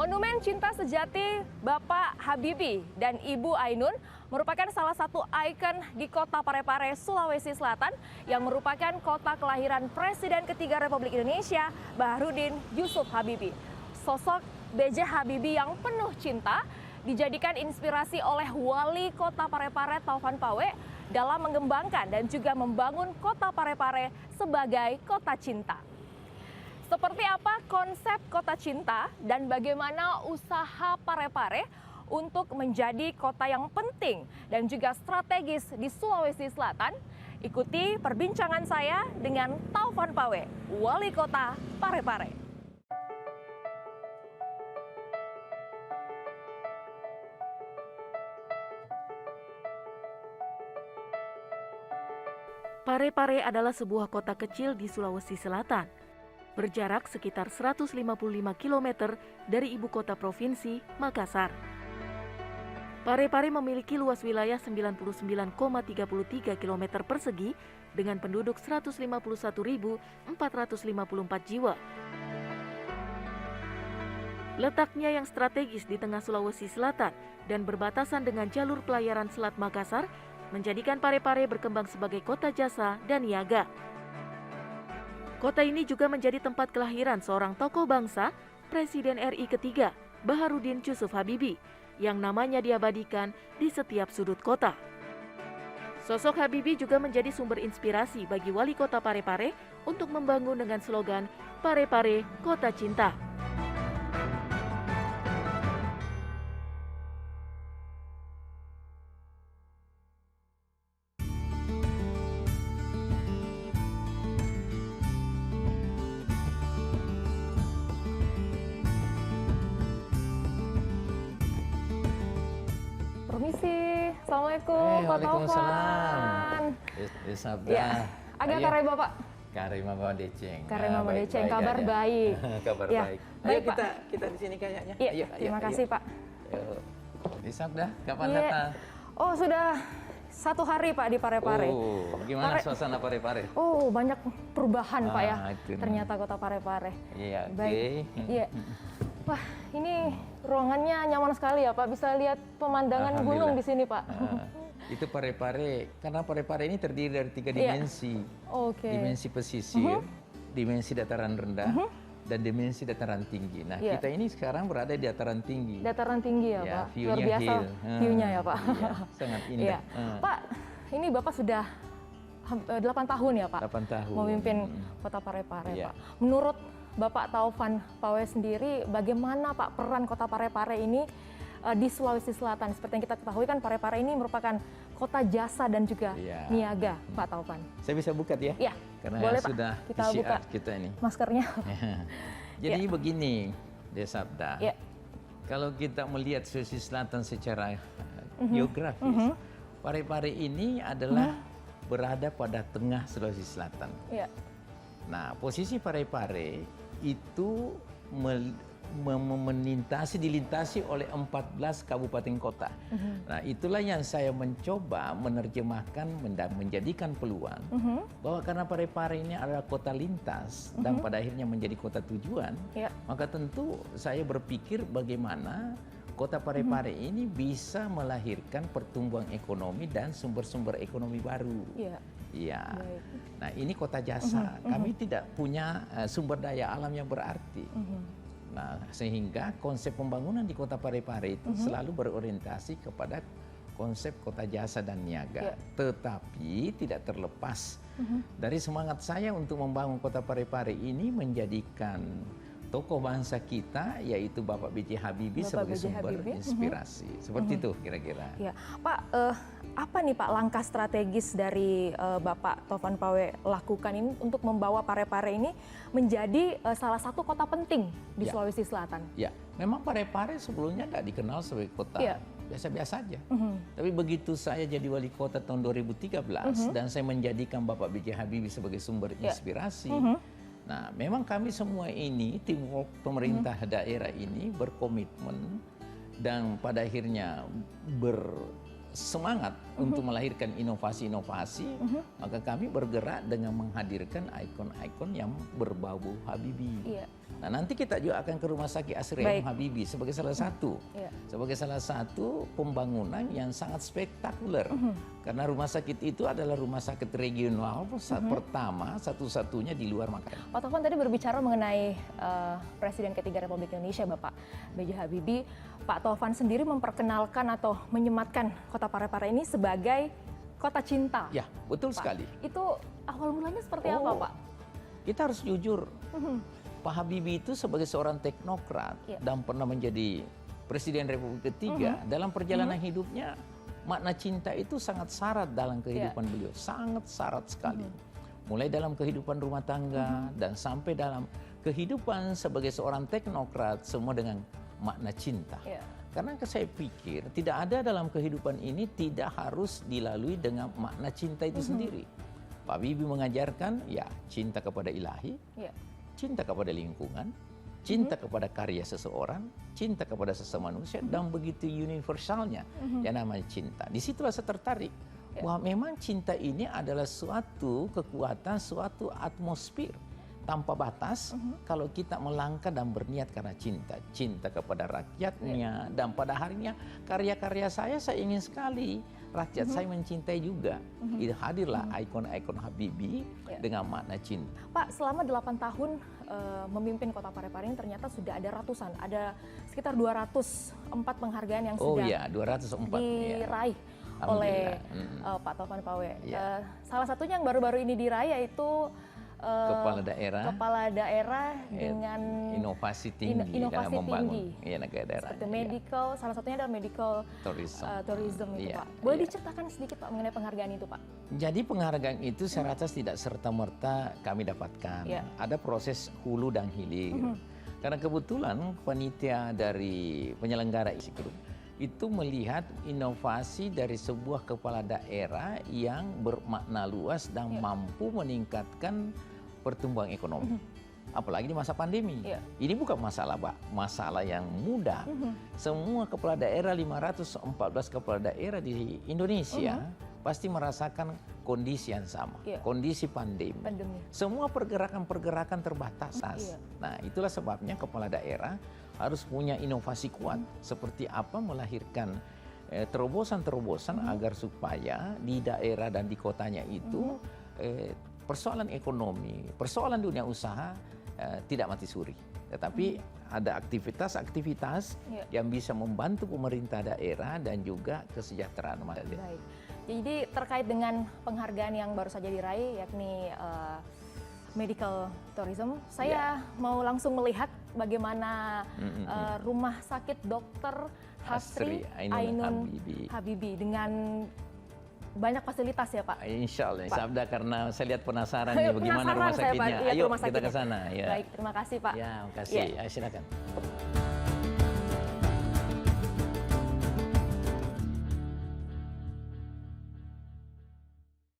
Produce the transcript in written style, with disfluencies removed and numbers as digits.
Monumen Cinta Sejati Bapak Habibie dan Ibu Ainun merupakan salah satu ikon di kota Parepare, Sulawesi Selatan yang merupakan kota kelahiran Presiden ketiga Republik Indonesia, Baharudin Yusuf Habibie. Sosok B.J. Habibie yang penuh cinta dijadikan inspirasi oleh wali kota Parepare Taufan Pawe dalam mengembangkan dan juga membangun kota Parepare sebagai kota cinta. Seperti apa konsep kota cinta dan bagaimana usaha Parepare untuk menjadi kota yang penting dan juga strategis di Sulawesi Selatan? Ikuti perbincangan saya dengan Taufan Pawe, Wali Kota Parepare. Parepare adalah sebuah kota kecil di Sulawesi Selatan, berjarak sekitar 155 km dari ibu kota provinsi, Makassar. Parepare memiliki luas wilayah 99,33 km persegi dengan penduduk 151.454 jiwa. Letaknya yang strategis di tengah Sulawesi Selatan dan berbatasan dengan jalur pelayaran Selat Makassar menjadikan Parepare berkembang sebagai kota jasa dan niaga. Kota ini juga menjadi tempat kelahiran seorang tokoh bangsa, Presiden RI ketiga, Baharudin Yusuf Habibie, yang namanya diabadikan di setiap sudut kota. Sosok Habibie juga menjadi sumber inspirasi bagi wali kota Parepare untuk membangun dengan slogan Parepare Kota Cinta. Permisi, Assalamualaikum Pak Taufan. Sabda. Ya, agak kare Bapak. Kare Mama Deceng. Kare Mama Deceng, kabar baik. Kabar Ya, baik. baik, Ayo Pak. kita di sini kayaknya. Iya, terima kasih Pak. Sabda, kapan Iya. datang? Oh, sudah 1 hari Pak di Parepare. Oh, gimana suasana Parepare? Oh, banyak perubahan Pak ya. Itu. Ternyata kota Parepare. Iya, Baik. oke. Iya. Wah, ini ruangannya nyaman sekali ya Pak. Bisa lihat pemandangan gunung di sini Pak. Itu Parepare, karena Parepare ini terdiri dari 3 Iya. dimensi. Oke. Dimensi pesisir, dimensi dataran rendah, dan dimensi dataran tinggi. Nah, Iya. kita ini sekarang berada di dataran tinggi. Dataran tinggi ya, Ya, Pak. view-nya Luar biasa hill. view-nya ya Pak. Iya, sangat indah. Iya. Pak, ini Bapak sudah 8 tahun ya Pak 8 tahun. memimpin kota Parepare Iya. Pak. Menurut Bapak Taufan Pawe sendiri, bagaimana Pak peran kota Parepare ini di Sulawesi Selatan? Seperti yang kita ketahui kan Parepare ini merupakan kota jasa dan juga Iya. niaga, Pak Taufan. Saya bisa buka ya? Iya, Karena boleh Pak. sudah Kita PCR buka kita ini. maskernya. Jadi begini, Desabda. Iya. Kalau kita melihat Sulawesi Selatan secara geografis, Parepare ini adalah berada pada tengah Sulawesi Selatan. Iya. Nah, posisi Parepare itu dilintasi oleh 14 kabupaten kota. Nah, itulah yang saya mencoba menerjemahkan dan menjadikan peluang bahwa karena Parepare ini adalah kota lintas dan pada akhirnya menjadi kota tujuan, Iya. maka tentu saya berpikir bagaimana kota Parepare ini bisa melahirkan pertumbuhan ekonomi dan sumber-sumber ekonomi baru. Iya. Iya. Baik. Nah, ini kota jasa. Kami tidak punya sumber daya alam yang berarti. Nah, sehingga konsep pembangunan di kota Parepare itu selalu berorientasi kepada konsep kota jasa dan niaga. Tetapi tidak terlepas dari semangat saya untuk membangun kota Parepare ini menjadikan tokoh bangsa kita, yaitu Bapak B.J. Habibie sebagai sumber inspirasi. Seperti itu kira-kira. Ya, Pak, apa nih Pak langkah strategis dari Bapak Taufan Pawe lakukan ini untuk membawa Parepare ini menjadi salah satu kota penting di Sulawesi Selatan? Ya, memang Parepare sebelumnya tidak dikenal sebagai kota biasa-biasa saja. Tapi begitu saya jadi wali kota tahun 2013 dan saya menjadikan Bapak B.J. Habibie sebagai sumber inspirasi, nah, memang kami semua ini, tim pemerintah daerah ini berkomitmen dan pada akhirnya bersemangat untuk melahirkan inovasi-inovasi, maka kami bergerak dengan menghadirkan ikon-ikon yang berbau Habibie. Iya. Nah, nanti kita juga akan ke Rumah Sakit Asri Baik. Habibie sebagai salah satu. Iya. Sebagai salah satu pembangunan yang sangat spektakuler. Karena rumah sakit itu adalah rumah sakit regional pertama, satu-satunya di luar Makassar. Pak Taufan tadi berbicara mengenai Presiden ketiga Republik Indonesia, Bapak B.J. Habibie. Pak Taufan sendiri memperkenalkan atau menyematkan kota Parepare ini sebagai kota cinta. Ya, betul sekali. Itu awal mulanya seperti apa, Pak? Kita harus jujur. Pak Habibie itu sebagai seorang teknokrat dan pernah menjadi Presiden Republik ketiga, dalam perjalanan hidupnya makna cinta itu sangat syarat dalam kehidupan beliau, sangat syarat sekali. Mulai dalam kehidupan rumah tangga dan sampai dalam kehidupan sebagai seorang teknokrat, semua dengan makna cinta. Karena saya pikir tidak ada dalam kehidupan ini tidak harus dilalui dengan makna cinta itu sendiri. Pak Habibie mengajarkan ya cinta kepada ilahi, cinta kepada lingkungan, cinta kepada karya seseorang, cinta kepada sesama manusia, dan begitu universalnya yang namanya cinta. Disitulah saya tertarik bahwa memang cinta ini adalah suatu kekuatan, suatu atmosfer tanpa batas kalau kita melangkah dan berniat karena cinta. Cinta kepada rakyatnya, dan pada harinya karya-karya saya ingin sekali rakyat saya mencintai juga. Hadirlah ikon-ikon Habibie dengan makna cinta. Pak, selama 8 tahun memimpin kota Parepare ini ternyata sudah ada ratusan, ada sekitar 204 penghargaan yang sudah 204 diraih oleh Pak Taufan Pawe. Salah satunya yang baru-baru ini diraih yaitu kepala daerah dengan inovasi tinggi dalam membangun negara. Seperti medical, salah satunya adalah medical tourism itu, Pak. Boleh diceritakan sedikit, Pak, mengenai penghargaan itu, Pak? Jadi penghargaan itu saya rasa tidak serta-merta kami dapatkan. Ada proses hulu dan hilir. Karena kebetulan panitia dari penyelenggara isi grup itu melihat inovasi dari sebuah kepala daerah yang bermakna luas dan mampu meningkatkan pertumbuhan ekonomi. Apalagi di masa pandemi. Ini bukan masalah yang mudah. Semua kepala daerah, 514 kepala daerah di Indonesia pasti merasakan kondisi yang sama, kondisi pandemi. Semua pergerakan-pergerakan terbatas. Nah, itulah sebabnya kepala daerah harus punya inovasi kuat, seperti apa melahirkan terobosan-terobosan agar supaya di daerah dan di kotanya itu persoalan ekonomi, persoalan dunia usaha tidak mati suri. Tetapi ada aktivitas-aktivitas yang bisa membantu pemerintah daerah dan juga kesejahteraan masyarakat. Baik. Jadi terkait dengan penghargaan yang baru saja diraih, yakni medical tourism, saya mau langsung melihat bagaimana rumah sakit Dr. Hasri Ainun Habibie dengan banyak fasilitas ya, Pak. Insya Allah, karena saya lihat penasaran nih bagaimana rumah sakitnya. Ayo kita ke sana. Baik, terima kasih, Pak. Ya, terima kasih. Ayo, silakan.